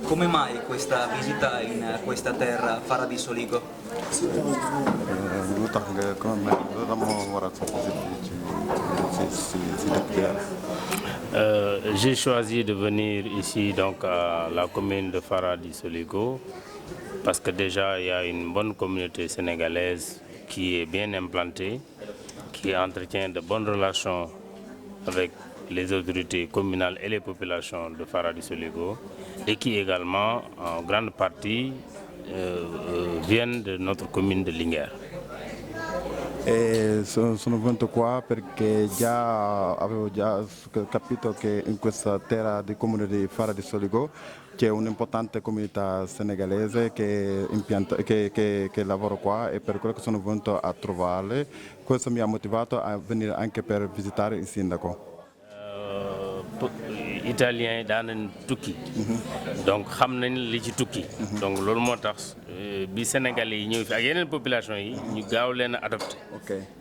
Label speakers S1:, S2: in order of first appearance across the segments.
S1: Come mai questa visita in questa terra, Fara di Soligo?
S2: J'ai choisi de venir ici donc à la commune de Fara di Soligo parce que déjà il y a une bonne communauté sénégalaise qui est bien implantée, qui entretient de bonnes relations avec les autorités communales et les populations de Fara di Soligo et qui également en grande partie viennent de notre commune de Linguère.
S3: Sono venuto qua perché avevo già capito che in questa terra di comune di Fara di Soligo c'è un'importante comunità senegalese che lavora qua e per quello che sono venuto a trovarle. Questo mi ha motivato a venire anche per visitare il sindaco.
S2: Italiens yi daan nañ tukki donc xam nañ li ci tukki donc loolu moo tax bi Sénégalais yi ñëw fi ak yeneen population yi ñu gaaw leen a adopté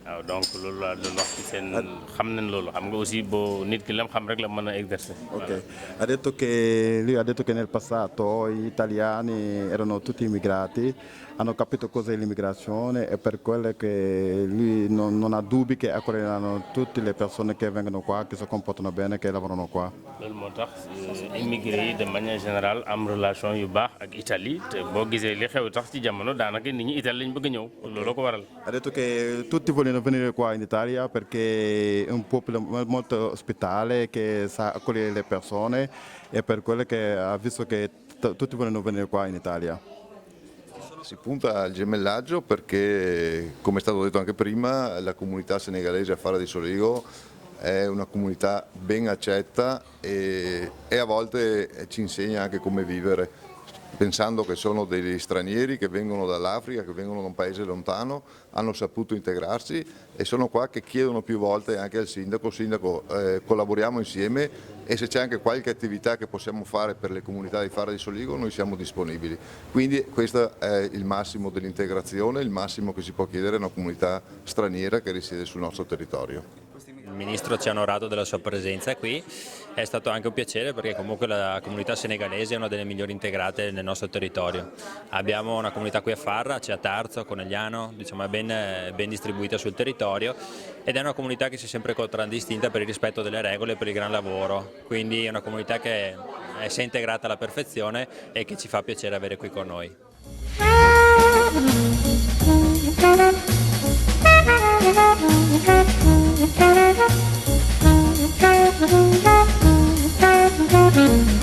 S2: waaw donc loolu laa doon wax ci seen xam nañ loolu xam nga aussi boo nit ki lam xam rek la mën a exercer.
S3: Lui ha detto che nel passato gli italiani erano tutti immigrati, hanno capito cos'è l'immigrazione e per quello che lui non ha dubbi che accoglieranno tutte le persone che vengono qua, che si comportano bene, che lavorano qua.
S2: loolu moo tax immigré yi de manière générale am relation yu baax ak Italie te boo gisee li xew tax ci jamono daanaka nit ñi Italie lañ bëgg a ñëw loolu ko waral.
S3: Ha detto che tutti vogliono venire qua in Italia perché è un popolo molto ospitale che sa accogliere le persone e per quello che ha visto che tutti vogliono venire qua in Italia.
S4: Si punta al gemellaggio perché, come è stato detto anche prima, la comunità senegalese a Fara di Soligo è una comunità ben accetta e a volte ci insegna anche come vivere, pensando che sono degli stranieri che vengono dall'Africa, che vengono da un paese lontano, hanno saputo integrarsi e sono qua che chiedono più volte anche al sindaco, collaboriamo insieme e se c'è anche qualche attività che possiamo fare per le comunità di Fara di Soligo noi siamo disponibili. Quindi questo è il massimo dell'integrazione, il massimo che si può chiedere a una comunità straniera che risiede sul nostro territorio.
S5: Il Ministro ci ha onorato della sua presenza qui, è stato anche un piacere perché comunque la comunità senegalese è una delle migliori integrate nel nostro territorio. Abbiamo una comunità qui a Farra, c'è a Tarzo, a Conegliano, diciamo è ben distribuita sul territorio ed è una comunità che si è sempre contraddistinta per il rispetto delle regole e per il gran lavoro, quindi è una comunità che si è integrata alla perfezione e che ci fa piacere avere qui con noi.
S6: Thank you.